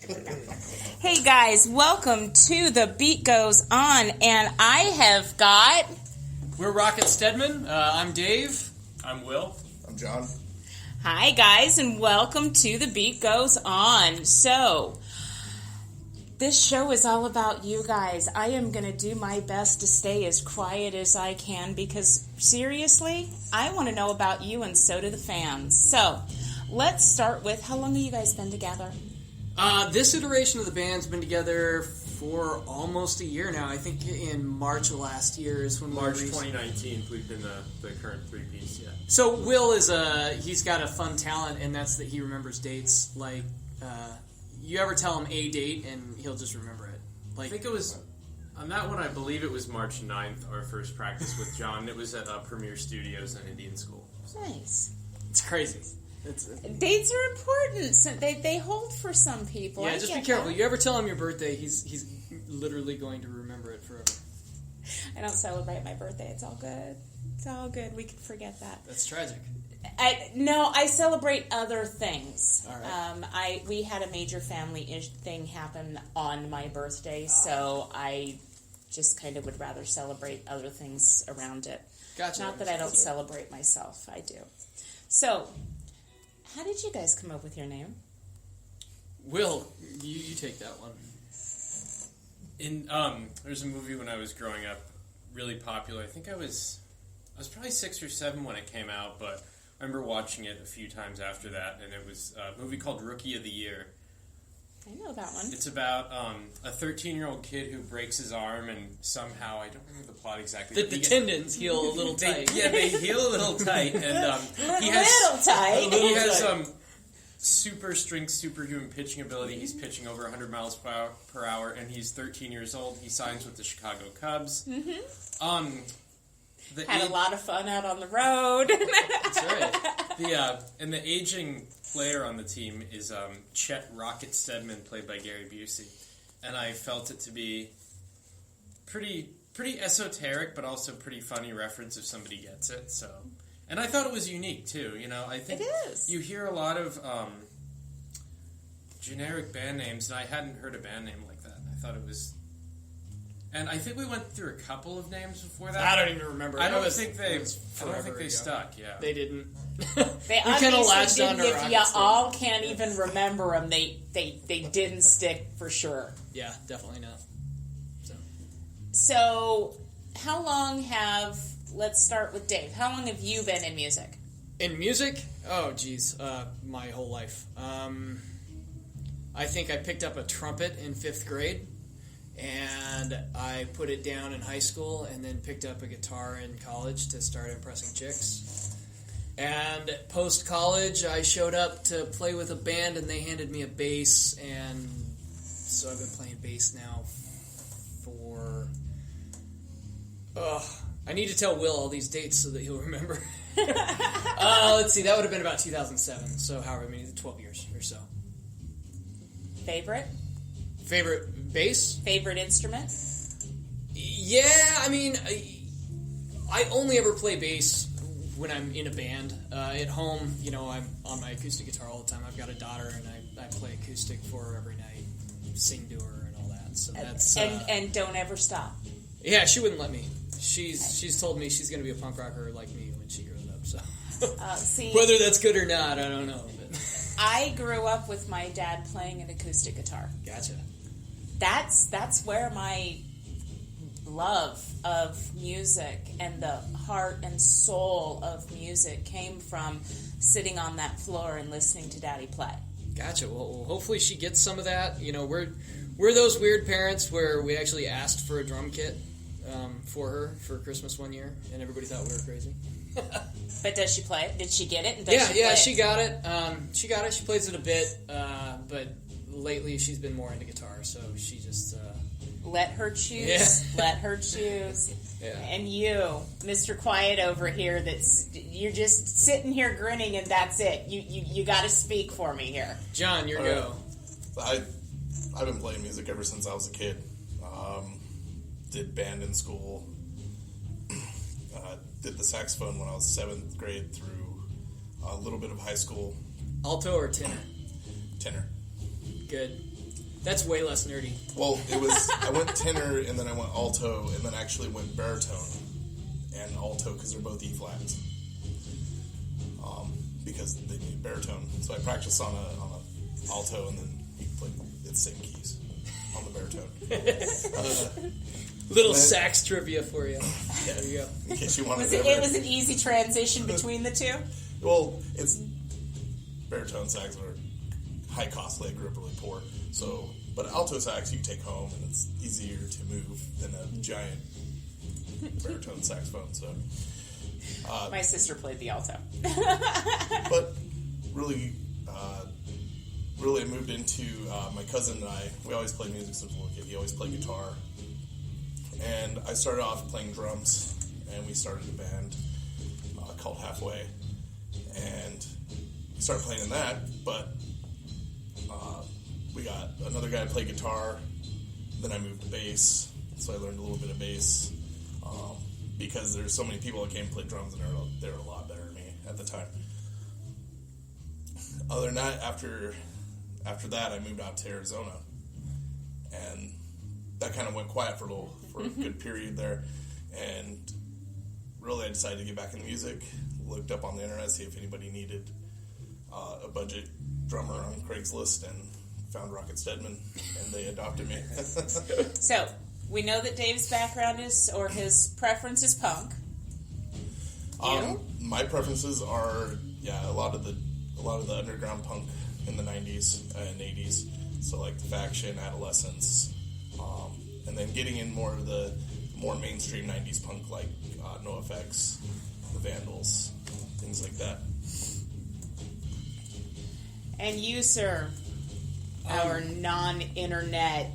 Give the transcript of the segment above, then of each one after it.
Hey guys, welcome to The Beat Goes On, and I have got... We're Rocket Steadman. I'm Dave. I'm Will. I'm John. Hi guys, and welcome to The Beat Goes On. So, this show is all about you guys. I am going to do my best to stay as quiet as I can because, seriously, I want to know about you and so do the fans. So, let's start with, how long have you guys been together? This iteration of the band's been together for almost a year now. I think in March of last year is when March 2019, we've been the current three-piece, yeah. So Will he's got a fun talent, and that's that he remembers dates. Like, you ever tell him a date, and he'll just remember it. Like, I think it was, on that one, I believe it was March 9th, our first practice with John. It was at Premier Studios in Indian School. Nice. It's crazy. Dates are important. So they hold for some people. Yeah, just be careful. You ever tell him your birthday, he's literally going to remember it forever. I don't celebrate my birthday. It's all good. It's all good. We can forget that. That's tragic. I celebrate other things. All right. We had a major family thing happen on my birthday, so I just kind of would rather celebrate other things around it. Gotcha. Not that I don't celebrate myself. I do. So, how did you guys come up with your name? Will, you take that one. There's a movie when I was growing up, really popular. I think I was probably 6 or 7 when it came out, but I remember watching it a few times after that, and it was a movie called Rookie of the Year. I know that one. It's about a 13-year-old kid who breaks his arm, and somehow, I don't remember the plot exactly. The tendons heal a little tight. They heal a little tight, and he has super strength, superhuman pitching ability. He's pitching over 100 miles per hour, and he's 13 years old. He signs with the Chicago Cubs. Mm-hmm. Had a lot of fun out on the road. That's right. And the aging player on the team is Chet Rocket Steadman, played by Gary Busey. And I felt it to be pretty esoteric, but also pretty funny reference if somebody gets it. So, and I thought it was unique too. You know, I think it is. You hear a lot of generic band names, and I hadn't heard a band name like that. I thought it was. And I think we went through a couple of names before that. I don't even remember. I don't think they stuck. Yeah, they didn't. They obviously didn't. If you all can't even remember them, they didn't stick for sure. Yeah, definitely not. So, how long let's start with Dave. How long have you been in music? In music? Oh, geez, my whole life. I think I picked up a trumpet in 5th grade. And I put it down in high school and then picked up a guitar in college to start impressing chicks. And post-college, I showed up to play with a band and they handed me a bass. And so I've been playing bass now for... I need to tell Will all these dates so that he'll remember. Let's see, that would have been about 2007. So however many, 12 years or so. Favorite bass? Favorite instrument? Yeah, I mean, I only ever play bass when I'm in a band. At home, you know, I'm on my acoustic guitar all the time. I've got a daughter, and I play acoustic for her every night, sing to her and all that. So that's and don't ever stop. Yeah, she wouldn't let me. She's told me she's going to be a punk rocker like me when she grows up. So see, whether that's good or not, I don't know. But. I grew up with my dad playing an acoustic guitar. Gotcha. That's where my love of music and the heart and soul of music came from, sitting on that floor and listening to Daddy play. Gotcha. Well, hopefully she gets some of that. You know, we're those weird parents where we actually asked for a drum kit for her for Christmas one year, and everybody thought we were crazy. But does she play it? Did she get it? She got it. She got it. She plays it a bit, but lately she's been more into guitar, so she just... Let her choose. Yeah. Let her choose. Yeah. And you, Mr. Quiet over here, you're just sitting here grinning and that's it. You got to speak for me here. John, your go. I've been playing music ever since I was a kid. Did band in school. Did the saxophone when I was 7th grade through a little bit of high school. Alto or tenor? Tenor. Good. That's way less nerdy. Well, it was. I went tenor, and then I went alto, and then actually went baritone and alto because they're both E flats. Because they need baritone, so I practiced on a alto, and then you play the same keys on the baritone. Little sax trivia for you. Yeah, There you go. in case you wanted. It was an easy transition between the two. Well, it's baritone sax are high costly. I grew up really poor, so but alto sax you take home, and it's easier to move than a giant baritone saxophone. So. My sister played the alto. But really, I moved into my cousin and I. We always played music since we were a kid. He always played guitar, and I started off playing drums, and we started a band called Halfway, and we started playing in that. But we got another guy to play guitar. Then I moved to bass, so I learned a little bit of bass. Because there's so many people that came and played drums, and they were a lot better than me at the time. Other than that, after that, I moved out to Arizona, and that kind of went quiet for a good period there. And really, I decided to get back into music. Looked up on the internet, see if anybody needed a budget drummer on Craigslist, and found Rocket Steadman, and they adopted me. So, we know that Dave's background is, or his preference is punk. You? My preferences are, a lot of the underground punk in the 90s and 80s. So like the Faction, Adolescence, and then getting in more of the more mainstream 90s punk like NoFX, the Vandals, things like that. And you, sir, our non-internet.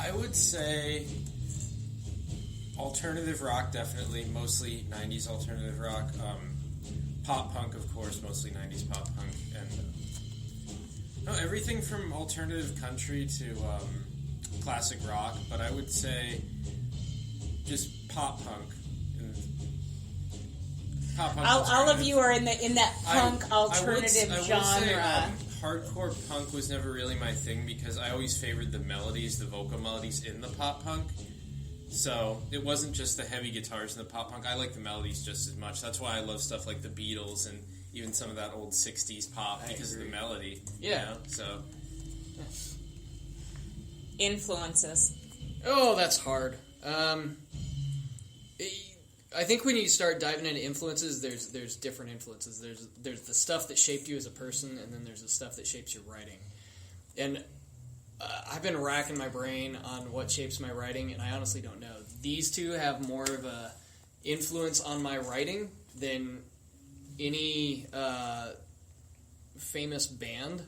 I would say alternative rock, definitely, mostly 90s alternative rock. Pop punk, of course, mostly 90s pop punk. And everything from alternative country to classic rock, but I would say just pop punk. Pop punk All of you are in that punk alternative I would genre. say, hardcore punk was never really my thing because I always favored the melodies, the vocal melodies in the pop punk. So it wasn't just the heavy guitars in the pop punk. I like the melodies just as much. That's why I love stuff like the Beatles and even some of that old 60s pop because of the melody. Yeah. You know? So Influences. Oh, that's hard. I think when you start diving into influences, there's different influences. There's the stuff that shaped you as a person, and then there's the stuff that shapes your writing. And I've been racking my brain on what shapes my writing, and I honestly don't know. These two have more of a influence on my writing than any famous band.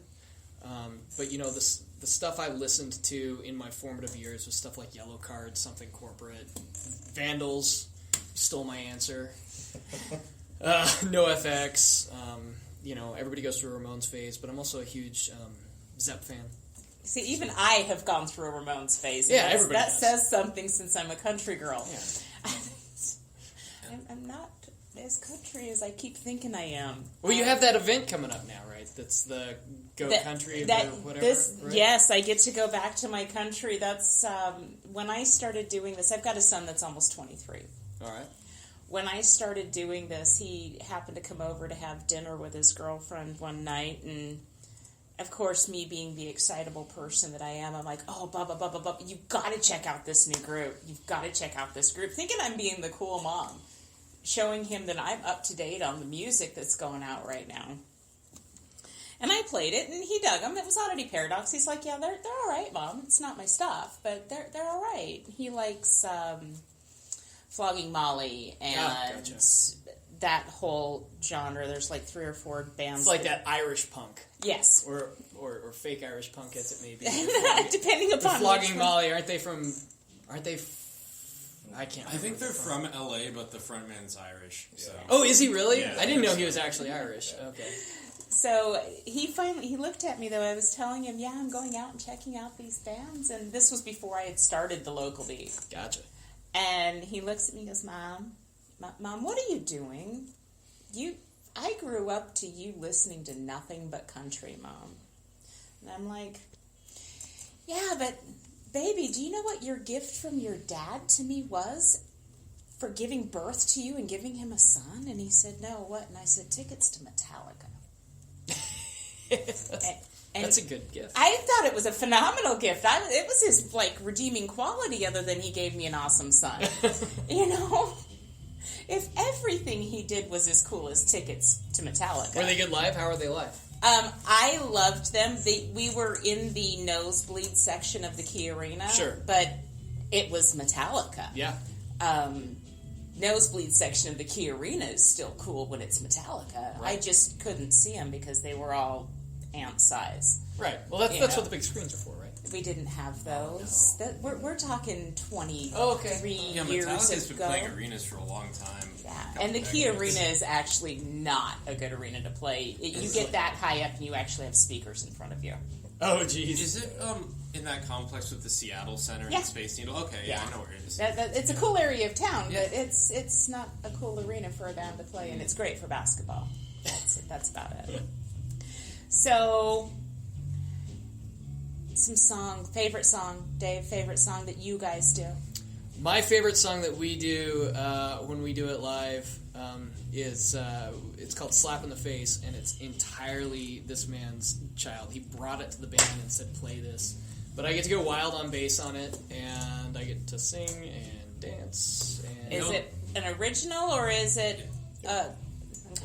But the stuff I listened to in my formative years was stuff like Yellow Card, Something Corporate, Vandals. Stole my answer. NoFX. Everybody goes through a Ramones phase, but I'm also a huge Zepp fan. See, even I have gone through a Ramones phase. Yeah, everybody that does. says something since I'm a country girl. Yeah. I'm not as country as I keep thinking I am. Well, you have that event coming up now, right? That's the Country or whatever. Right? Yes, I get to go back to my country. That's when I started doing this. I've got a son that's almost 23. All right. When I started doing this, he happened to come over to have dinner with his girlfriend one night, and of course, me being the excitable person that I am, I'm like, oh, blah, blah, blah, blah, blah, you've got to check out this new group. You've got to check out this group. Thinking I'm being the cool mom, showing him that I'm up to date on the music that's going out right now. And I played it, and he dug them. It was Oddity Paradox. He's like, yeah, they're all right, Mom. It's not my stuff, but they're all right. He likes Flogging Molly and that whole genre. There's like 3 or 4 bands. It's like that Irish punk. Yes. Or fake Irish punk, as it may be. Depending upon Flogging Molly, I can't I think they're from LA, but the frontman's Irish. So. Oh, is he really? Yeah, I didn't know he was actually Irish. Okay. So he looked at me though. I was telling him, yeah, I'm going out and checking out these bands, and this was before I had started the local beat. Gotcha. And he looks at me and goes, Mom, what are you doing? I grew up to you listening to nothing but country, Mom. And I'm like, Yeah, but baby, do you know what your gift from your dad to me was? For giving birth to you and giving him a son? And he said, no, what? And I said, tickets to Metallica. and That's a good gift. I thought it was a phenomenal gift. It was his, redeeming quality other than he gave me an awesome son. You know? If everything he did was as cool as tickets to Metallica. Were they good live? How are they live? I loved them. We were in the nosebleed section of the Key Arena. Sure. But it was Metallica. Yeah. Nosebleed section of the Key Arena is still cool when it's Metallica. Right. I just couldn't see them because they were all ant size. Right. Well, that's what the big screens are for, right? We didn't have those. Oh, no. We're talking 23 Yeah, years Metallica's been ago. playing arenas for a long time. Yeah, and the Key Arena is actually not a good arena to play. You get that high up and you actually have speakers in front of you. Oh, geez. Is it in that complex with the Seattle Center Yeah. and Space Needle? Okay, yeah, I know where it is. It's a cool area of town, Yeah. but it's not a cool arena for a band to play, and it's great for basketball. That's about it. So, favorite song, Dave, favorite song that you guys do? My favorite song that we do when we do it live is it's called "Slap in the Face," and it's entirely this man's child. He brought it to the band and said, "Play this." But I get to go wild on bass on it, and I get to sing and dance. And Is it an original or is it? Okay.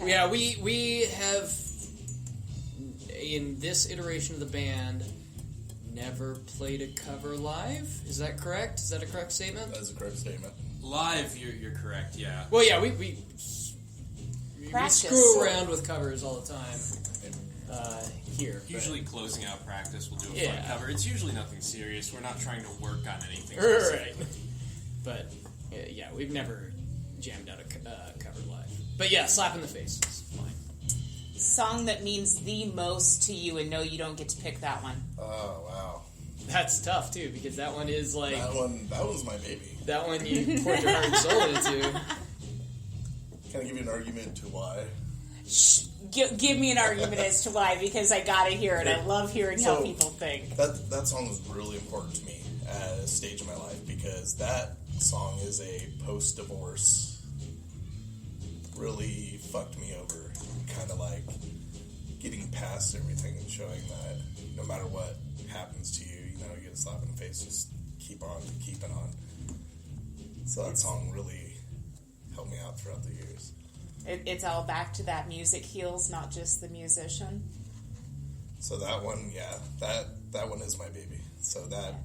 Yeah, we have in this iteration of the band never played a cover live. Is that correct? Is that a correct statement? That is a correct statement. Live, you're correct, yeah. Well, yeah, we Practice. screw around with covers all the time here. but- Usually closing out practice, we'll do a Yeah. fun cover. It's usually nothing serious. We're not trying to work on anything Right. specific. But yeah, we've never jammed out a cover live. But yeah, "Slap in the Face" is fine. Song that means the most to you, and no, you don't get to pick that one. Oh, wow. That's tough too because that one is like That one's my baby. that one you poured your heart and soul into. Can I give you an argument to why? Give me an argument as to why, because I gotta hear it. I love hearing how So, people think. That song was really important to me at a stage in my life because that song is a post-divorce. Really fucked me over. Kind of like getting past everything and showing that no matter what happens to you, you get a slap in the face, just keep on keeping on. So that song really helped me out throughout the years. It's all back to that music heals, not just the musician. So that one, yeah, that one is my baby. So that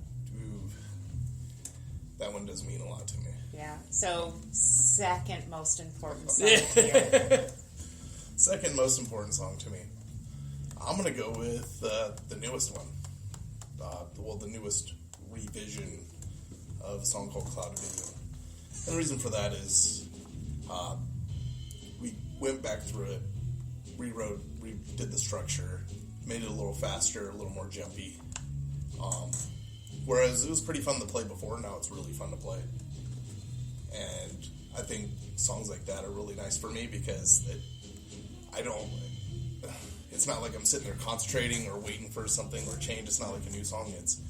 one does mean a lot to me. Yeah. So, second most important song here. Second most important song to me. I'm gonna go with the newest one. The newest revision of a song called Cloud Vision. And the reason for that is we went back through it, redid the structure, made it a little faster, a little more jumpy. Whereas it was pretty fun to play before, now it's really fun to play. And I think songs like that are really nice for me because it's not like I'm sitting there concentrating or waiting for something or change. It's not like a new song. It's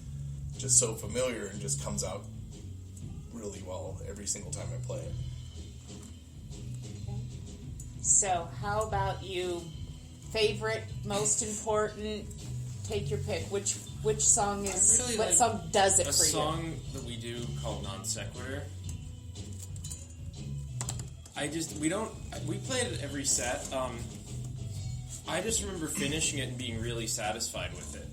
just so familiar and just comes out really well every single time I play it. So, how about you? Favorite, most important? Take your pick. Which song is? I really what like song does it A for you? song that we do called Non Sequitur. We played it every set. I just remember finishing it and being really satisfied with it.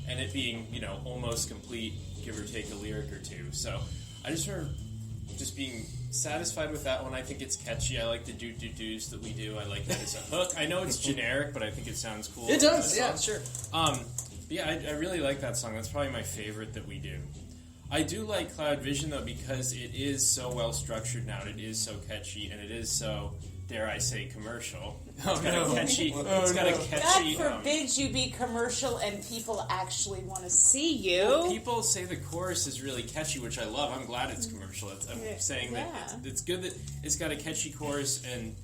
And it being, almost complete, give or take a lyric or two. So I just remember just being satisfied with that one. I think it's catchy. I like the do-do-do's that we do. I like that as a hook. I know it's generic, but I think it sounds cool. It does, yeah, sure. I really like that song. That's probably my favorite that we do. I do like Cloud Vision, though, because it is so well structured now, and it is so catchy, and it is so, dare I say, commercial. It's got a catchy... It's got a catchy... God forbid you be commercial and people actually want to see you. Well, people say the chorus is really catchy, which I love. I'm glad it's commercial. I'm saying that it's good that it's got a catchy chorus, and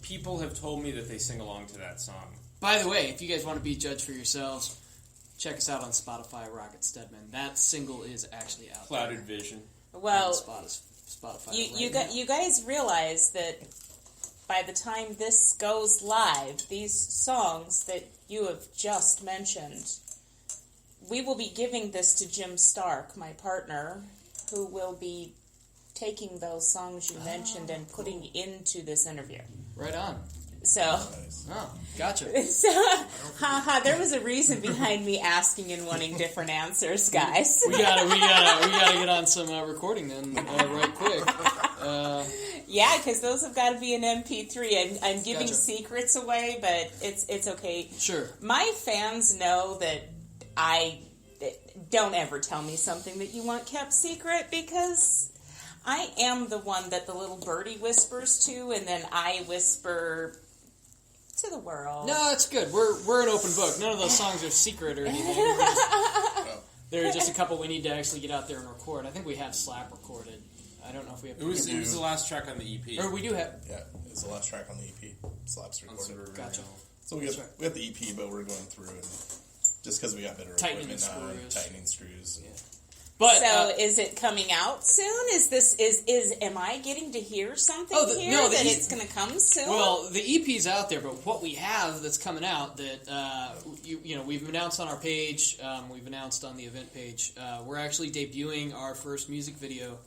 people have told me that they sing along to that song. By the way, if you guys want to be judged for yourselves, check us out on Spotify, Rocket Steadman. That single is actually out Clouded there. Vision. Well, On Spotify. you guys realize that by the time this goes live, these songs that you have just mentioned, we will be giving this to Jim Stark, my partner, who will be taking those songs you mentioned and putting into this interview. Right on. So, Nice. Oh, gotcha. there was a reason behind me asking and wanting different answers, guys. We gotta get on some recording then, right quick. Yeah, because those have got to be an MP3. I'm giving Gotcha. secrets away, but it's okay. Sure. My fans know that don't ever tell me something that you want kept secret, because I am the one that the little birdie whispers to, and then I whisper to the world. No, it's good. We're an open book. None of those songs are secret or anything. There are just a couple we need to actually get out there and record. I think we have Slap recorded. I don't know if we have. It was the last track on the EP. Or we do have. Yeah, it's the last track on the EP. Slaps recorded. Gotcha. So we have the EP, but we're going through and just because we got better Tightening equipment now, screws. tightening screws. And But So is it coming out soon? Am I getting to hear something here no, that it's going to come soon? well, the EP's out there, but what we have that's coming out that we've announced on our page, we've announced on the event page. We're actually debuting our first music video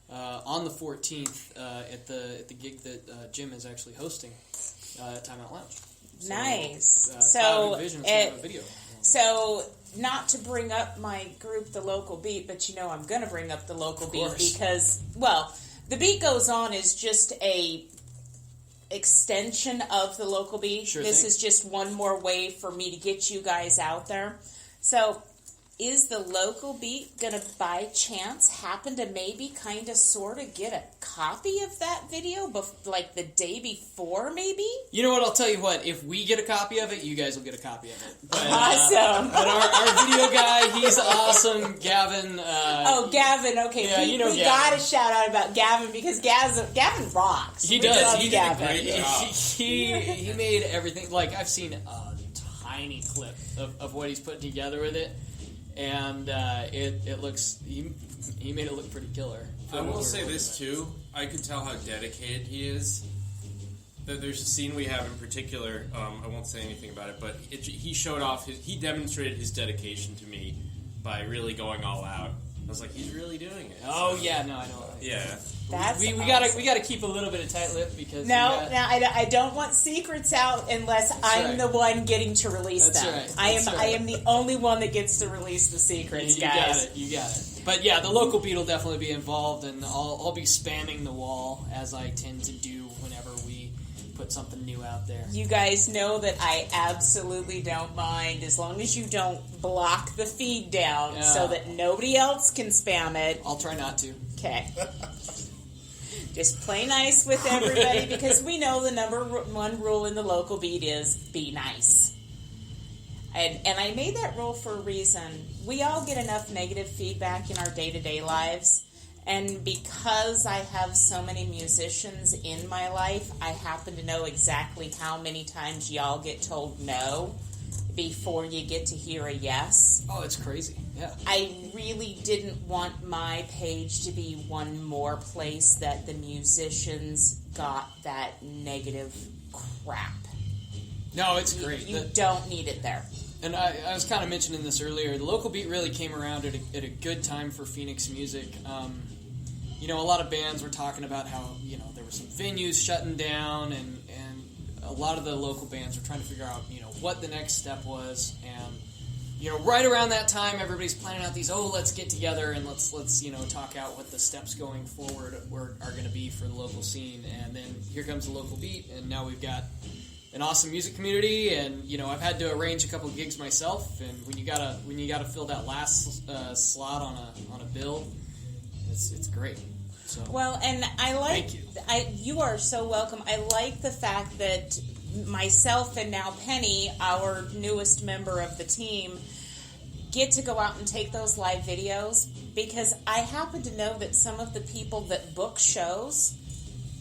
on the 14th at the gig that Jim is actually hosting at Time Out Lounge. So, Nice. Clouded Vision's gonna have a video. So, not to bring up my group, The Local Beat, but I'm going to bring up The Local Beat course. because, well, The Beat Goes On is just a extension of The Local Beat. Sure This thing. is just one more way for me to get you guys out there. So, is The Local Beat going to, by chance, happen to maybe kind of sort of get a copy of that video, like the day before, maybe? You know what? I'll tell you what. If we get a copy of it, you guys will get a copy of it. But, Awesome. But our video guy, he's awesome. Gavin. Gavin. Okay, Yeah, you know we Gavin. got to shout out about Gavin because Gavin rocks. He We does. love He did a Gavin. great job. He made everything. Like, I've seen a tiny clip of what he's putting together with it, and it looks. He made it look pretty killer. I will say this too. I could tell how dedicated he is. There's a scene we have in particular. I won't say anything about it, but he showed off. He demonstrated his dedication to me by really going all out. I was like, he's really doing it. Oh So, yeah, no, I know. yeah. That's We awesome. gotta keep a little bit of tight lip because I don't want secrets out unless I'm right. the one getting to release That's them. right. I That's am right. the only one that gets to release the secrets, you guys. got it. But yeah, the local beat will definitely be involved, and I'll be spamming the wall as I tend to do whenever we put something new out there. You guys know that I absolutely don't mind as long as you don't block the feed down so that nobody else can spam it. I'll try not to. Okay. Just play nice with everybody because we know the number one rule in the local beat is be nice. And I made that rule for a reason. We all get enough negative feedback in our day-to-day lives. And because I have so many musicians in my life, I happen to know exactly how many times y'all get told no before you get to hear a yes. Oh, it's crazy. Yeah. I really didn't want my page to be one more place that the musicians got that negative crap. No, it's great. You don't need it there. And I was kind of mentioning this earlier. The local beat really came around at a good time for Phoenix music. A lot of bands were talking about how, there were some venues shutting down, and a lot of the local bands were trying to figure out, what the next step was. And, right around that time, everybody's planning out these, let's get together and let's talk out what the steps going forward are going to be for the local scene. And then here comes the local beat, and now we've got an awesome music community, and I've had to arrange a couple of gigs myself. And when you gotta fill that last slot on a bill, it's great. So Well, and I like... Thank you. You are so welcome. I like the fact that myself and now Penny, our newest member of the team, get to go out and take those live videos because I happen to know that some of the people that book shows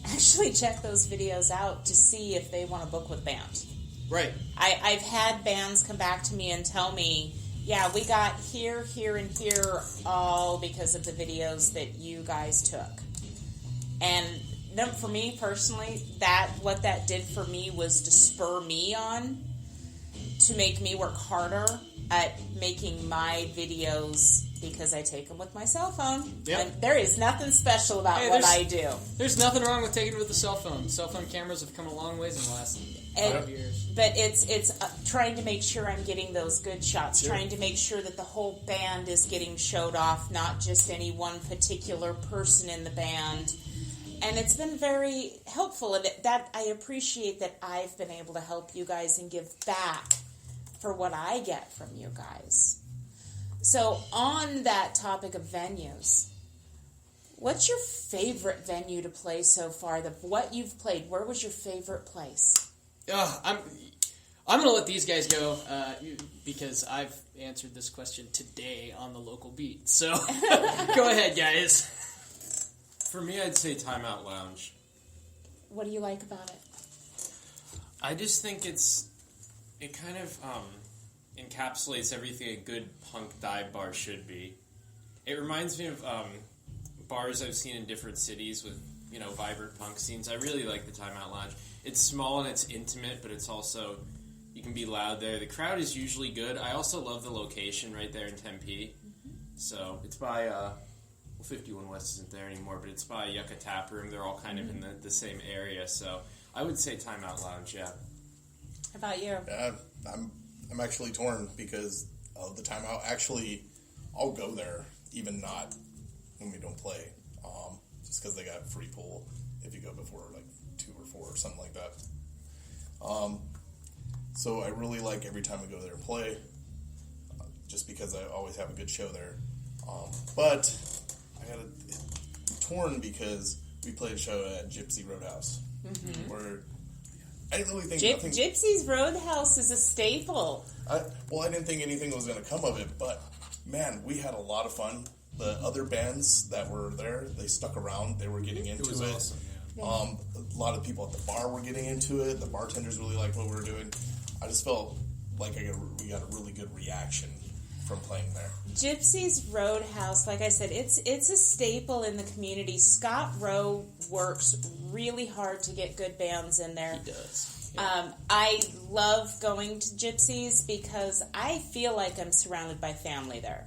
actually check those videos out to see if they want to book with bands. right. I've had bands come back to me and tell me, Yeah, we got here, and here all because of the videos that you guys took. And for me personally, what that did for me was to spur me on to make me work harder at making my videos, because I take them with my cell phone. Yep. And there is nothing special about what I do. There's nothing wrong with taking it with a cell phone. Cell phone cameras have come a long ways in the last 5 years. But it's trying to make sure I'm getting those good shots, trying to make sure that the whole band is getting showed off, not just any one particular person in the band. And it's been very helpful, and that I appreciate that I've been able to help you guys and give back for what I get from you guys. So on that topic of venues, what's your favorite venue to play so far? What you've played, where was your favorite place? I'm going to let these guys go because I've answered this question today on the local beat. So go ahead, guys. For me, I'd say Timeout Lounge. What do you like about it? I just think it kind of encapsulates everything a good punk dive bar should be. It reminds me of bars I've seen in different cities with, vibrant punk scenes. I really like the Timeout Lounge. It's small and it's intimate, but it's also, you can be loud there. The crowd is usually good. I also love the location right there in Tempe. So it's by, 51 West isn't there anymore, but it's by Yucca Tap Room. They're all kind of in the same area. So I would say Timeout Lounge, yeah. How about you? I'm actually torn because of the Timeout. Actually, I'll go there, even not when we don't play, just because they got free pool if you go before like 2 or 4 or something like that. So I really like every time I go there and play, just because I always have a good show there. But I got torn because we played a show at Gypsy Roadhouse, where I didn't really think nothing. Gypsy's Roadhouse is a staple. I didn't think anything was going to come of it, but man, we had a lot of fun. The other bands that were there, they stuck around. They were getting into it. was awesome, yeah. A lot of people at the bar were getting into it. The bartenders really liked what we were doing. I just felt like we got a really good reaction from playing there. Gypsy's Roadhouse, like I said, it's a staple in the community. Scott Rowe works really hard to get good bands in there. He does. Yeah. I love going to Gypsy's because I feel like I'm surrounded by family there.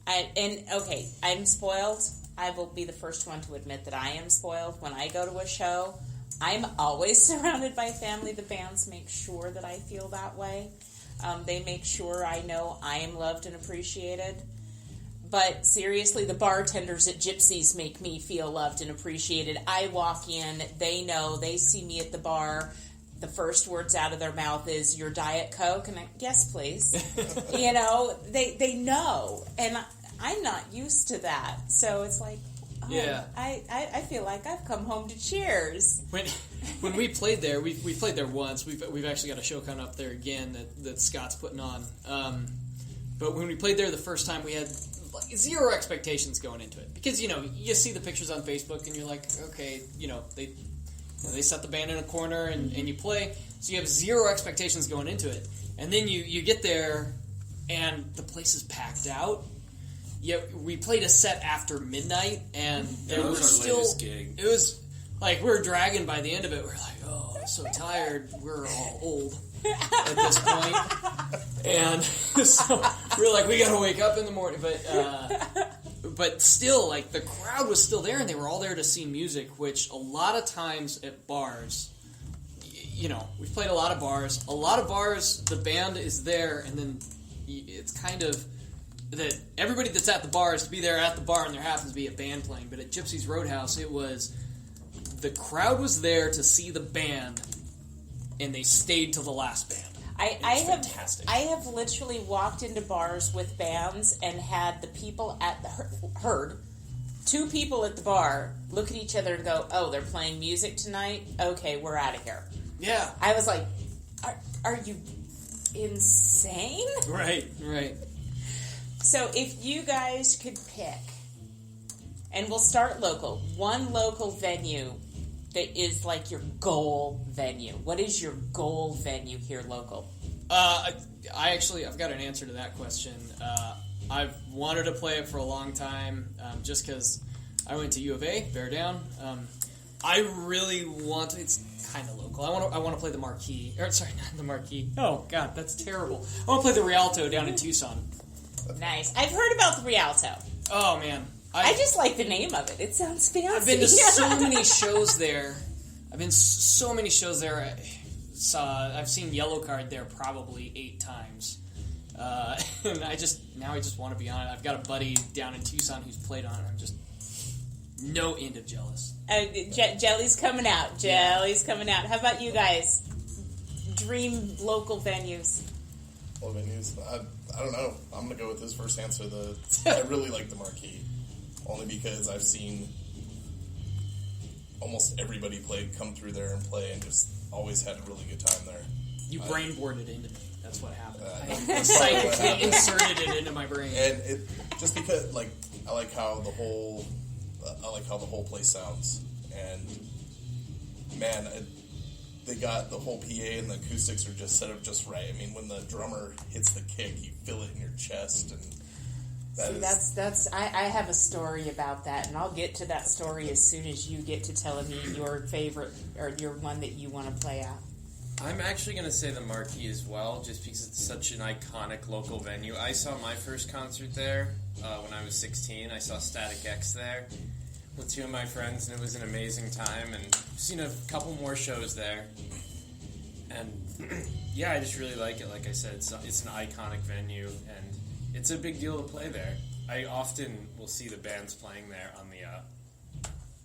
I'm spoiled. I will be the first one to admit that I am spoiled. When I go to a show, I'm always surrounded by family. The bands make sure that I feel that way. They make sure I know I am loved and appreciated. But seriously, the bartenders at Gypsy's make me feel loved and appreciated. I walk in, they know, they see me at the bar. The first words out of their mouth is, "Your Diet Coke?" And yes, please. They know. And I'm not used to that. So it's like, yeah. I feel like I've come home to Cheers. When we played there, we played there once. We've actually got a show coming up there again that Scott's putting on. But when we played there the first time, we had zero expectations going into it, because you see the pictures on Facebook and you're like, okay, they set the band in a corner and you play, so you have zero expectations going into it, and then you get there and the place is packed out. Yeah, we played a set after midnight, and that was our latest gig. It was like we were dragging by the end of it. We're like, oh, I'm so tired. We're all old at this point, and so we're like, we gotta wake up in the morning. But still, like, the crowd was still there, and they were all there to see music. Which a lot of times at bars, we've played a lot of bars. A lot of bars, the band is there, and then it's kind of that everybody that's at the bar is to be there at the bar, and there happens to be a band playing. But at Gypsy's Roadhouse, it was the crowd was there to see the band, and they stayed till the last band. I have literally walked into bars with bands and had the people at the two people at the bar look at each other and go, "Oh, they're playing music tonight? Okay, we're out of here." Yeah. I was like, are you insane? Right. So if you guys could pick, and we'll start local, one local venue that is like your goal venue. What is your goal venue here local? I've got an answer to that question. I've wanted to play it for a long time, just because I went to U of A, Bear Down. I really want to. It's kind of local. I want to play the Marquee. Or sorry, not the Marquee. Oh God, that's terrible. I want to play the Rialto down in Tucson. Nice. I've heard about the Rialto. Oh man, I just like the name of it. It sounds fancy. I've been to so many shows there. I've seen Yellow Card there probably 8 times. And I just want to be on it. I've got a buddy down in Tucson who's played on it. I'm just no end of jealous. Jelly's coming out. Coming out. How about you guys? Dream local venues. Well, venues. I don't know. I'm going to go with this first answer. I really like the Marquee. Only because I've seen almost everybody come through there and play, and just always had a really good time there. You brainboarded it into me. That's what happened. I Psychically inserted it into my brain. And it just because, like, I like how the whole place sounds, and man, they got the whole PA and the acoustics are just set up just right. I mean, when the drummer hits the kick, you feel it in your chest, and I have a story about that, and I'll get to that story as soon as you get to telling me your favorite or your one that you want to play out. I'm actually going to say the Marquee as well, just because it's such an iconic local venue. I saw my first concert there when I was 16. I saw Static X there with 2 of my friends, and it was an amazing time, and I've seen a couple more shows there. And yeah, I just really like it. Like I said, it's an iconic venue, and it's a big deal to play there. I often will see the bands playing there on the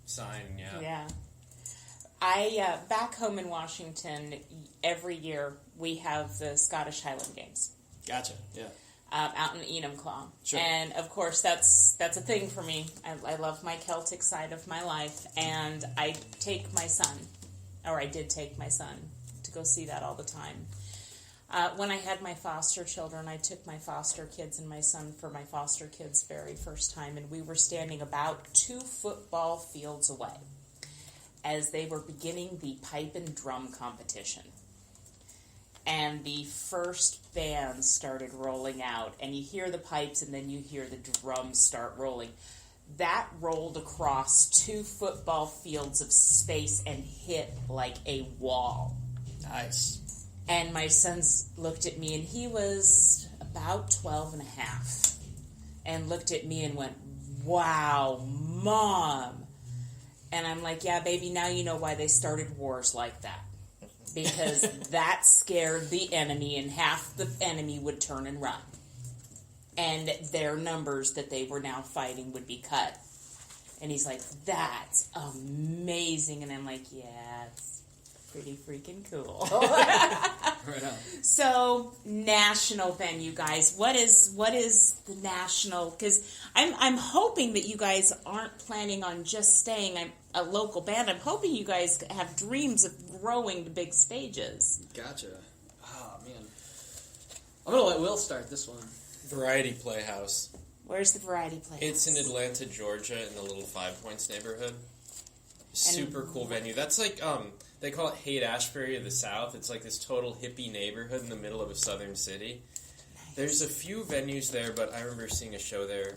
sign, Yeah. I back home in Washington, every year we have the Scottish Highland Games. Gotcha. Yeah. Out in Enumclaw. Sure. And of course that's a thing for me. I love my Celtic side of my life, and I did take my son to go see that all the time. When I had my foster children, I took my foster kids and my son for my foster kids' very first time, and we were standing about 2 football fields away as they were beginning the pipe and drum competition. And the first band started rolling out, and you hear the pipes and then you hear the drums start rolling. That rolled across 2 football fields of space and hit like a wall. Nice. And my son looked at me, and he was about 12 and a half, and looked at me and went, "Wow, Mom." And I'm like, "Yeah, baby, now you know why they started wars like that. Because that scared the enemy, and half the enemy would turn and run. And their numbers that they were now fighting would be cut." And he's like, "That's amazing." And I'm like, "Yeah, it's pretty freaking cool." Right on. So, national venue, guys. What is the national? Because I'm hoping that you guys aren't planning on just staying a local band. I'm hoping you guys have dreams of growing to big stages. Gotcha. Oh, man. I'm going to let Will start this one. Variety Playhouse. Where's the Variety Playhouse? It's in Atlanta, Georgia, in the little 5 Points neighborhood. Super cool venue. That's like, they call it Haight-Ashbury of the South. It's like this total hippie neighborhood in the middle of a southern city. Nice. There's a few venues there, but I remember seeing a show there.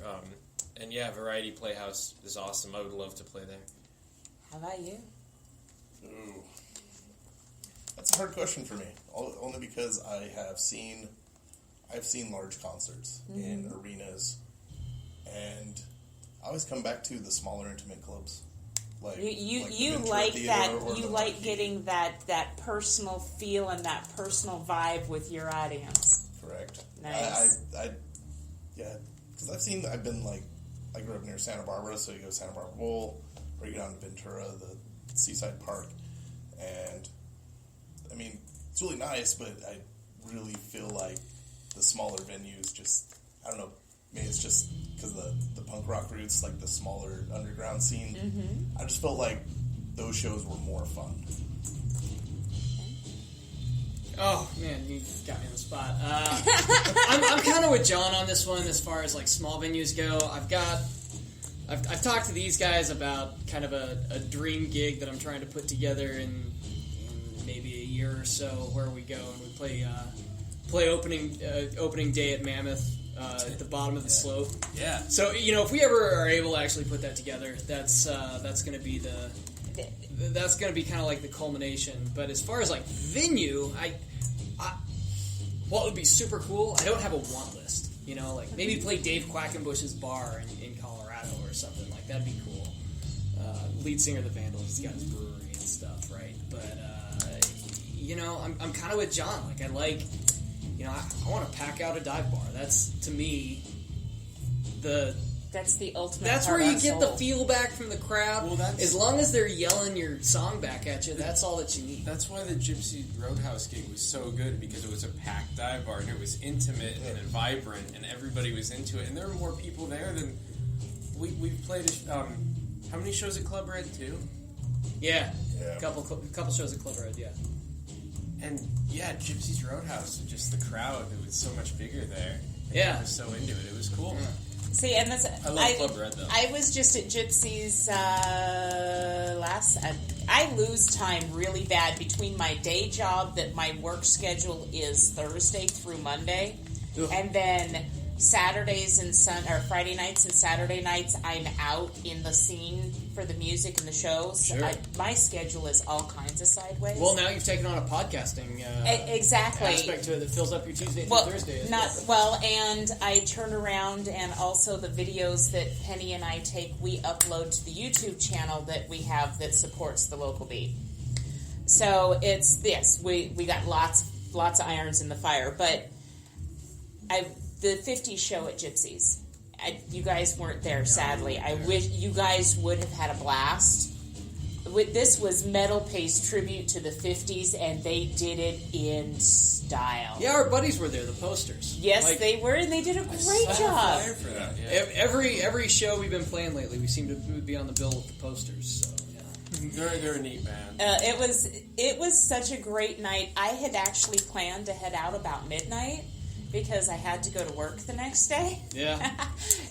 And yeah, Variety Playhouse is awesome. I would love to play there. How about you? Ooh. That's a hard question for me. Only because I've seen large concerts in arenas, and I always come back to the smaller intimate clubs. You like that. You like getting that personal feel and that personal vibe with your audience. Correct. Nice. Because I grew up near Santa Barbara, so you go to Santa Barbara Bowl, or you go down to Ventura, the Seaside Park, and I mean it's really nice, but I really feel like the smaller venues just, I don't know, maybe it's just because of the punk rock roots, like the smaller underground scene. Mm-hmm. I just felt like those shows were more fun. Oh, man, you got me on the spot. I'm kind of with John on this one as far as like small venues go. I've talked to these guys about kind of a dream gig that I'm trying to put together in maybe a year or so, where we go and we play play opening day at Mammoth at the bottom of the slope. Yeah. So if we ever are able to actually put that together, that's going to be that's going to be kind of like the culmination. But as far as like venue, what would be super cool? I don't have a want list. Like maybe play Dave Quackenbush's bar in Colorado or something like that'd be cool. Lead singer of the Vandals, he's got his brewery and stuff, right? But I'm kind of with John. Like I I want to pack out a dive bar. That's to me that's the ultimate. That's where you get the feel back from the crowd. Well, as long as they're yelling your song back at you, that's all that you need. That's why the Gypsy Roadhouse gig was so good, because it was a packed dive bar and it was intimate and vibrant and everybody was into it. And there were more people there than we've played. How many shows at Club Red? 2? Yeah. A couple shows at Club Red. Yeah. And Gypsy's Roadhouse, just the crowd, it was so much bigger there. Yeah. I was so into it. It was cool. Yeah. See, and that's I love Club Red though. I was just at Gypsy's I lose time really bad between my day job, that my work schedule is Thursday through Monday, and then Saturdays and Friday nights and Saturday nights I'm out in the scene for the music and the shows. Sure. My schedule is all kinds of sideways. Well, now you've taken on a podcasting exactly aspect to it that fills up your Tuesday through Thursday. And I turn around, and also the videos that Penny and I take, we upload to the YouTube channel that we have that supports the local beat. So it's this. We got lots of irons in the fire, but the 50s show at Gypsy's. You guys weren't there, sadly. I wish you guys would have had a blast. This was Metal Pace tribute to the 50s, and they did it in style. Yeah, our buddies were there, the posters. Yes, they were, and they did a great job. For that, Every show we've been playing lately, we seem to be on the bill with the posters. So they're a neat band. It was such a great night. I had actually planned to head out about midnight, because I had to go to work the next day. Yeah.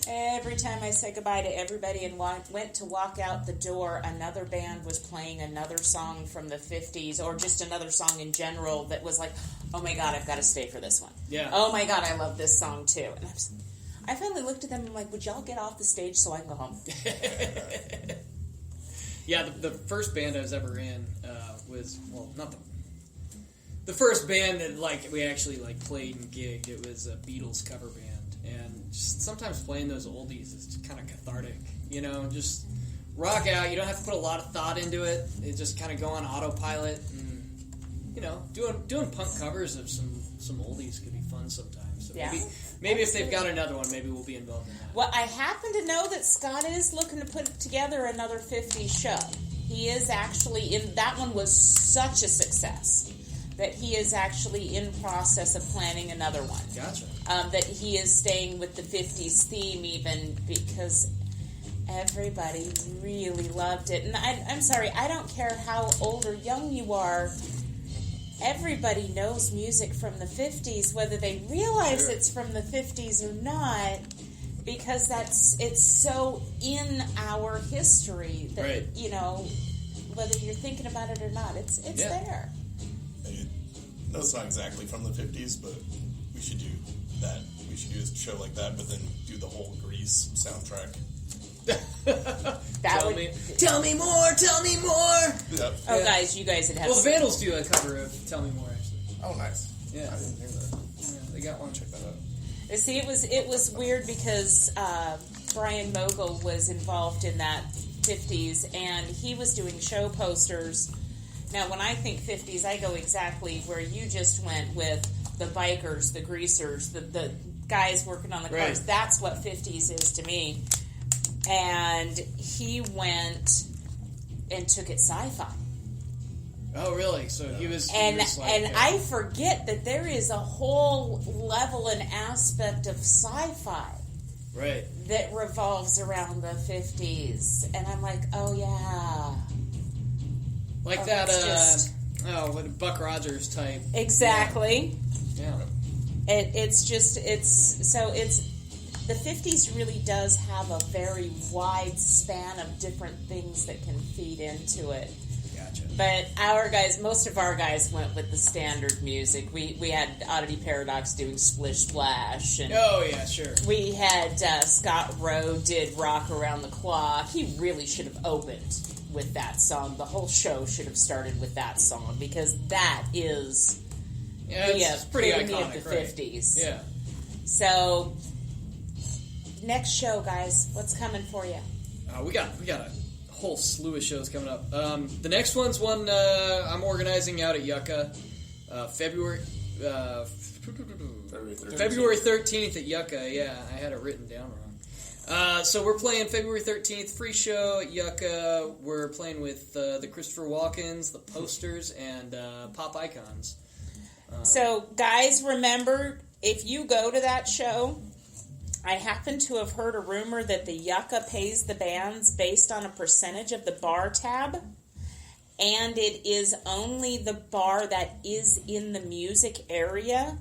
Every time I said goodbye to everybody and went to walk out the door, another band was playing another song from the 50s, or just another song in general that was like, oh my God, I've got to stay for this one. Yeah. Oh my God, I love this song too. And I finally looked at them and I'm like, would y'all get off the stage so I can go home? Yeah, the first band I was ever in was, well, not the first band that we actually played and gigged. It was a Beatles cover band, and just sometimes playing those oldies is just kind of cathartic. Just rock out. You don't have to put a lot of thought into it. It just kind of go on autopilot, and doing punk covers of some oldies could be fun sometimes. So Yeah. maybe if they've got another one, maybe we'll be involved in that. Well, I happen to know that Scott is looking to put together another 50s show. He is actually that one was such a success that he is actually in process of planning another one. Gotcha. That he is staying with the 50s theme, even because everybody really loved it. And I'm sorry, I don't care how old or young you are. Everybody knows music from the 50s, whether they realize it's from the 50s or not, because it's so in our history that, right. Whether you're thinking about it or not, it's there. No, it's not exactly from the 50s, but we should do that. We should do a show like that, but then do the whole Grease soundtrack. Tell me more. Yep. Oh, guys, you guys had Well, the Vandals do a cover of "Tell Me More." Actually, Oh, nice. Yeah. I didn't hear that. yeah, they got one. Check that out. See, it was weird because Brian Mogul was involved in that 50s, and he was doing show posters. Now, when I think 50s, I go exactly where you just went with the bikers, the greasers, the guys working on the cars. Right. That's what 50s is to me. And he went and took it sci-fi. Oh, really? So he was I forget that there is a whole level and aspect of sci-fi right that revolves around the 50s. And I'm like, oh, yeah. like Oh, that. it's What a Buck Rogers type. Exactly. Yeah. It's the 50s really does have a very wide span of different things that can feed into it. Gotcha. Gotcha. But most of our guys went with the standard music. We had Oddity Paradox doing Splish Splash, and Oh, yeah, sure. we had Scott Rowe did Rock Around the Clock. He really should have opened with that song. The whole show should have started with that song, because that is Yeah, it's pretty epitome iconic, of the right? 50s. Yeah. So, next show, guys, what's coming for you? We got a whole slew of shows coming up. The next one's one I'm organizing out at Yucca, February 13th at Yucca. Yeah, I had it written down wrong. So we're playing February 13th, free show at Yucca. We're playing with the Christopher Walkens, the Posters, and Pop Icons. So, guys, remember, if you go to that show, I happen to have heard a rumor that the Yucca pays the bands based on a percentage of the bar tab, and it is only the bar that is in the music area.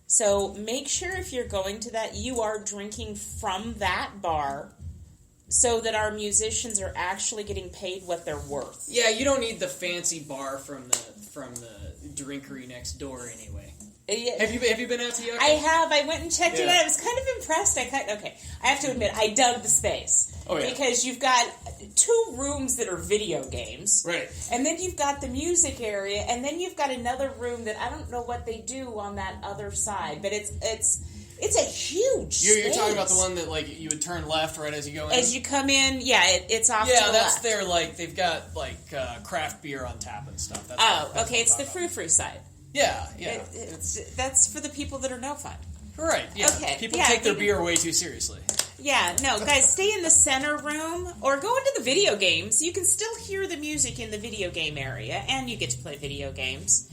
So make sure if you're going to that, you are drinking from that bar, so that our musicians are actually getting paid what they're worth. Yeah, you don't need the fancy bar from the drinkery next door anyway. Have you been out to Yucca? I have. I went and checked it Yeah. out. I was kind of impressed. I have to admit, I dug the space. Oh, yeah. Because you've got 2 rooms that are video games. Right. And then you've got the music area, and then you've got another room that I don't know what they do on that other side, but it's a huge You're space. talking about the one that, like, you would turn left right as you go in? As you come in, it's off to Yeah, the that's left. their, like, they've got, like, craft beer on tap and stuff. That's Oh, that's okay, it's what the I'm talking frou-frou side. about. Yeah. That's for the people that are no fun. Right, yeah. Okay, People yeah, take their you- beer way too seriously. Yeah, no, guys, stay in the center room or go into the video games. You can still hear the music in the video game area, and you get to play video games.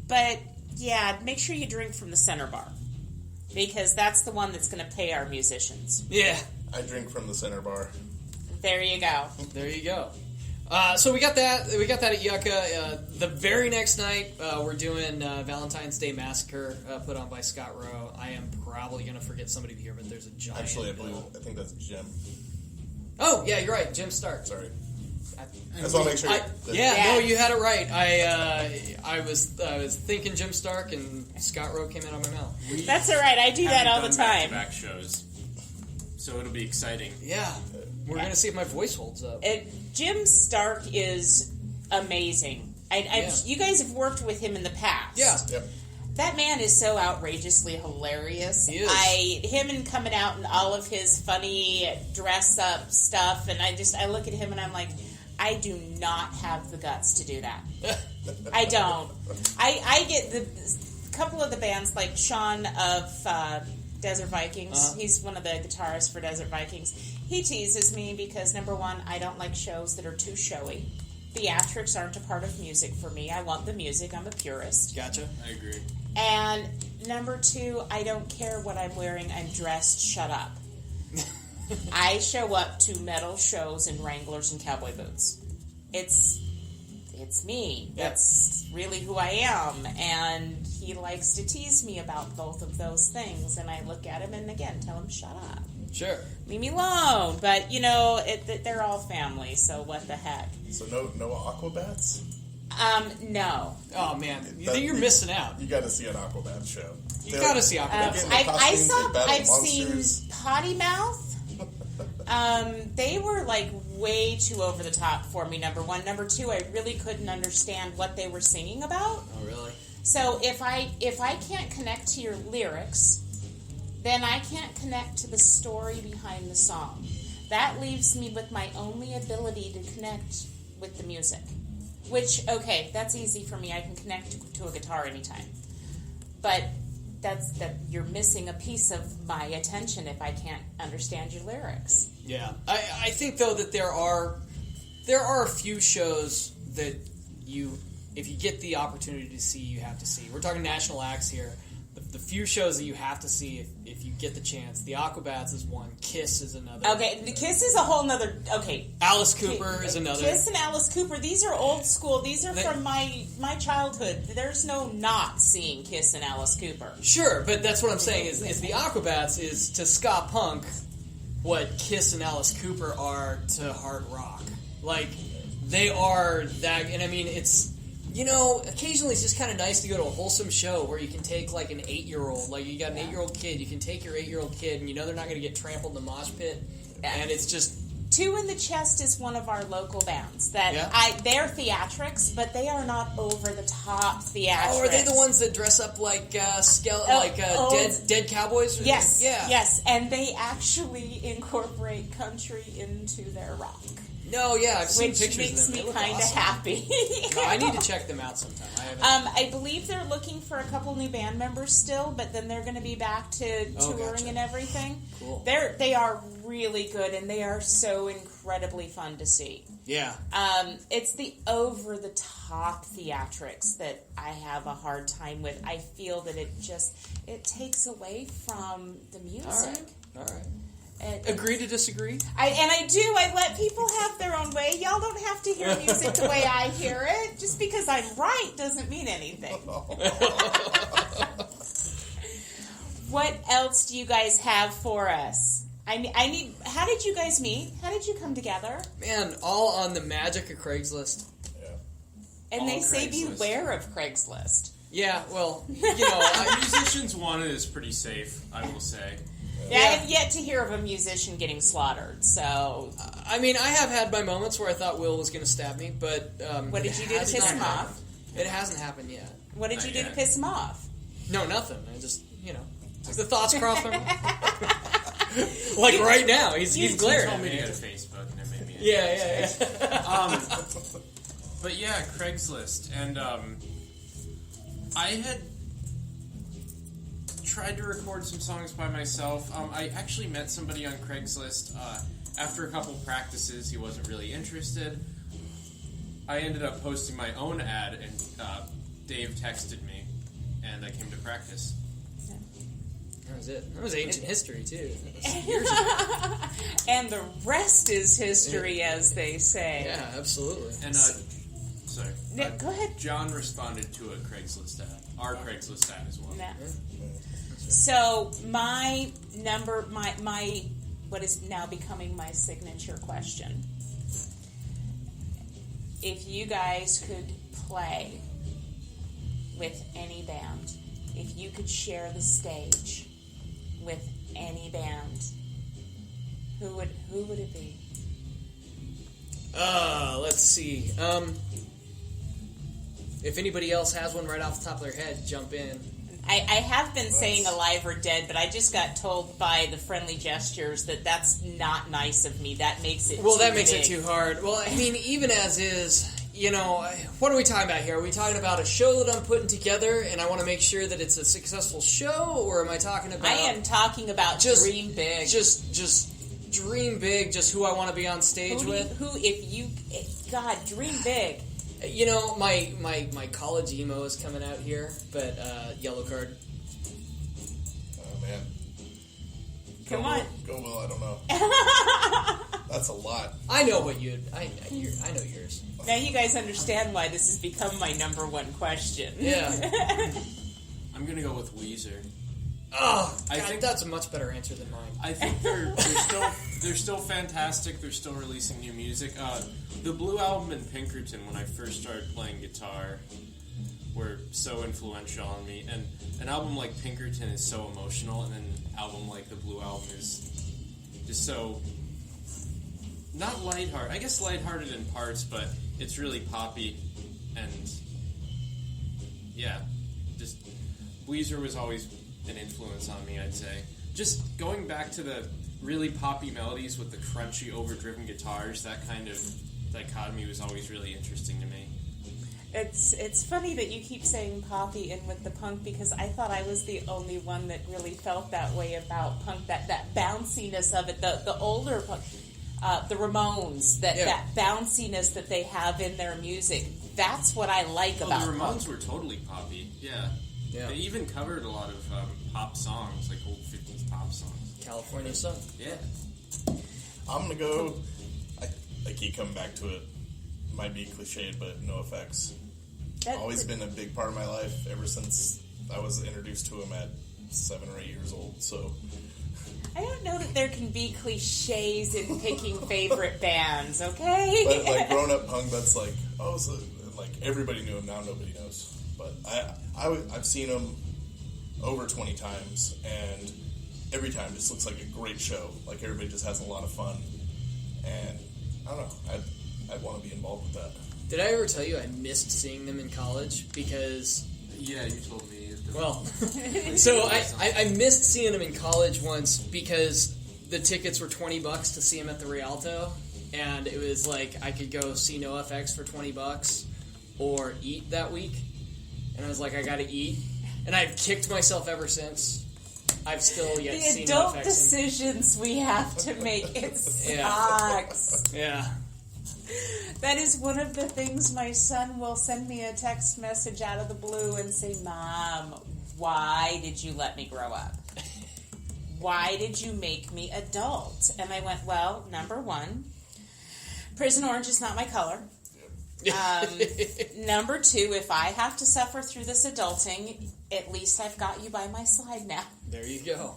But, yeah, make sure you drink from the center bar, because that's the one that's going to pay our musicians. Yeah. I drink from the center bar. There you go. There you go. So we got that at Yucca. The very next night, we're doing Valentine's Day Massacre, put on by Scott Rowe. I am probably going to forget somebody here, but there's a giant... Actually, I think that's Jim. Oh, yeah, you're right. Jim Stark. Sorry. I just want to make sure. No, you had it right. I was thinking Jim Stark, and Scott Rowe came out of my mouth. That's all right. I do that all the time. Back shows, so it'll be exciting. Yeah. We're going to see if my voice holds up. Jim Stark is amazing. You guys have worked with him in the past. Yeah. Yep. That man is so outrageously hilarious. He is. Him and coming out and all of his funny dress up stuff, and I look at him and I'm like, I do not have the guts to do that. I don't. I get a couple of the bands, like Sean of Desert Vikings. He's one of the guitarists for Desert Vikings. He teases me because, number one, I don't like shows that are too showy. Theatrics aren't a part of music for me. I want the music. I'm a purist. Gotcha. I agree. And number two, I don't care what I'm wearing. I'm dressed. Shut up. I show up to metal shows in Wranglers and cowboy boots. It's me. That's really who I am. And he likes to tease me about both of those things. And I look at him and, again, tell him, shut up. Sure. Leave me alone. But, they're all family, so what the heck. So no Aquabats? No. Oh, man. You're missing out. You got to see an Aquabat show. You got to see Aquabat. Getting the costumes, they battle I've monsters. seen Potty Mouth. They were like way too over the top for me, number one. Number two, I really couldn't understand what they were singing about. Oh, really? So if I can't connect to your lyrics, then I can't connect to the story behind the song. That leaves me with my only ability to connect with the music. Which, okay, that's easy for me. I can connect to a guitar anytime. But you're missing a piece of my attention if I can't understand your lyrics. Yeah. I think, though, that there are a few shows that if you get the opportunity to see, you have to see. We're talking national acts here. The few shows that you have to see if you get the chance. The Aquabats is one. Kiss is another. Okay, the Kiss is a whole nother... Okay. Alice Cooper is another. Kiss and Alice Cooper, these are old school. These are from my childhood. There's no not seeing Kiss and Alice Cooper. Sure, but that's what I'm saying is the Aquabats is to ska punk what Kiss and Alice Cooper are to hard rock. Like, They are that, and I mean, it's, occasionally it's just kind of nice to go to a wholesome show where you can take, like, an 8-year-old. Like, you got an 8-year-old kid, you can take your 8-year-old kid, and they're not going to get trampled in the mosh pit. Yeah. And it's just... Two in the Chest is one of our local bands that they're theatrics, but they are not over the top theatrics. Oh, are they the ones that dress up like dead cowboys? Yes, yes, and they actually incorporate country into their rock. No, yeah, I've seen pictures of them. Which makes me kind of happy. No, I need to check them out sometime. I believe they're looking for a couple new band members still, but then they're going to be back to touring and everything. Cool. They are really good, and they are so incredibly fun to see. Yeah. It's the over-the-top theatrics that I have a hard time with. I feel that it takes away from the music. All right. Agree to disagree? I do. I let people have their own way. Y'all don't have to hear music the way I hear it. Just because I'm right doesn't mean anything. What else do you guys have for us? I need. How did you guys meet? How did you come together? Man, all on the magic of Craigslist. Yeah. And all they say Craigslist. Beware of Craigslist. Yeah, well, Musicians Wanted is pretty safe, I will say. Yeah, I have yet to hear of a musician getting slaughtered, so... I mean, I have had my moments where I thought Will was going to stab me, but... what did you do to piss him off? It hasn't happened yet. What did you do to piss him off? No, nothing. I just, the thoughts cross my mind. Like right now, he's glaring. He told me to go to Facebook, and it made me... Yeah. But yeah, Craigslist, and I had... tried to record some songs by myself. I actually met somebody on Craigslist. After a couple practices, he wasn't really interested. I ended up posting my own ad, and Dave texted me, and I came to practice. That was it. That was ancient history, too. Years ago. And the rest is history, as they say. Yeah, absolutely. And, sorry. Go ahead. John responded to a Craigslist ad. Our Craigslist ad as well. No. So my what is now becoming my signature question. If you guys could play with any band, if you could share the stage with any band, who would it be? Let's see. If anybody else has one right off the top of their head, jump in. I have been saying Alive or Dead, but I just got told by the friendly gestures that that's not nice of me. That makes it it too hard. Well, I mean, even as is, what are we talking about here? Are we talking about a show that I'm putting together and I want to make sure that it's a successful show, or am I talking about... I am talking about dream big. Just dream big, just who I want to be on stage with. God, dream big. My college emo is coming out here, but Yellow Card. Oh man. Come on. Go Will, I don't know. That's a lot. I know what I know yours. Now you guys understand why this has become my number one question. Yeah. I'm gonna go with Weezer. Oh, I think that's a much better answer than mine. I think they're still fantastic. They're still releasing new music. The Blue Album and Pinkerton, when I first started playing guitar, were so influential on me. And an album like Pinkerton is so emotional, and then an album like the Blue Album is just so not lighthearted. I guess lighthearted in parts, but it's really poppy. And yeah, just Weezer was always an influence on me, I'd say. Just going back to the really poppy melodies with the crunchy, overdriven guitars, that kind of dichotomy was always really interesting to me. It's funny that you keep saying poppy in with the punk, because I thought I was the only one that really felt that way about punk, that bounciness of it, the older punk, the Ramones, that bounciness that they have in their music. That's what I like about the Ramones punk. were totally poppy, yeah. They even covered a lot of pop songs, like old 50s pop songs. California Sun. Yeah. I'm going to go... I keep coming back to it. Might be cliched, but No Effects. Always been a big part of my life ever since I was introduced to him at 7 or 8 years old, so... I don't know that there can be cliches in picking favorite bands, okay? But like growing up punk, that's like, oh, so, like everybody knew him, now nobody knows. But I've seen him over 20 times, and every time just looks like a great show. Like everybody just has a lot of fun, and I don't know, I'd want to be involved with that. Did I ever tell you I missed seeing them in college? Because... Yeah, you told me. Well, so I missed seeing them in college once because the tickets were $20 to see them at the Rialto, and it was like I could go see NoFX for $20 or eat that week, and I was like, I gotta eat, and I've kicked myself ever since. I've still yet seen the adult NoFX decisions we have to make, it sucks. Yeah. That is one of the things. My son will send me a text message out of the blue and say, Mom, why did you let me grow up? Why did you make me adult? And I went, well, number one, Prison Orange is not my color. Number two, if I have to suffer through this adulting, at least I've got you by my side now. There you go.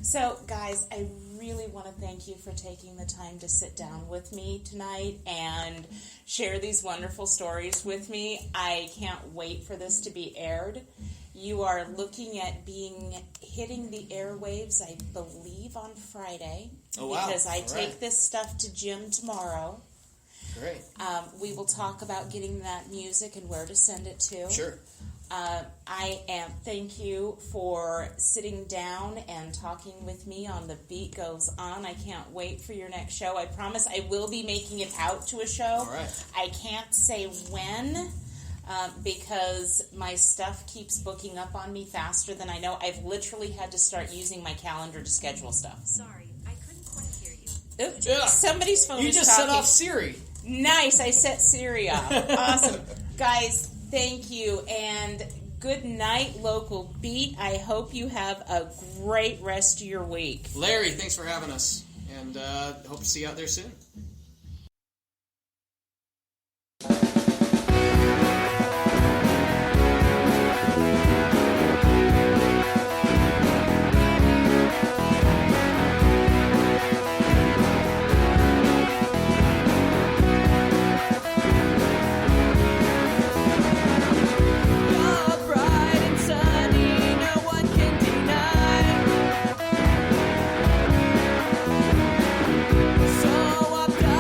So, guys, I really want to thank you for taking the time to sit down with me tonight and share these wonderful stories with me. I can't wait for this to be aired. You are looking at hitting the airwaves, I believe, on Friday. Oh, wow. Because I All take right. this stuff to Jim tomorrow. Great. We will talk about getting that music and where to send it to. Sure. Thank you for sitting down and talking with me on The Beat Goes On. I can't wait for your next show. I promise I will be making it out to a show. All right. I can't say when because my stuff keeps booking up on me faster than I know. I've literally had to start using my calendar to schedule stuff. Sorry, I couldn't quite hear you. Oops, Yeah. somebody's phone You is just talking. set off Siri. Nice, I set Siri off. Awesome. Guys, thank you, and good night, Local Beat. I hope you have a great rest of your week. Larry, thanks for having us, and hope to see you out there soon. So I've done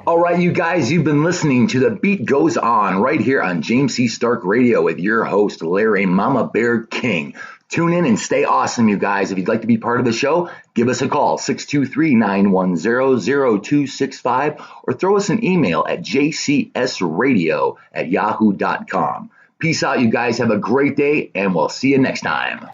All right, you guys, you've been listening to The Beat Goes On right here on James C. Stark Radio with your host, Larri Mama Bear King. Tune in and stay awesome, you guys. If you'd like to be part of the show, give us a call, 623-910-0265, or throw us an email at jcsradio@yahoo.com. Peace out, you guys. Have a great day, and we'll see you next time.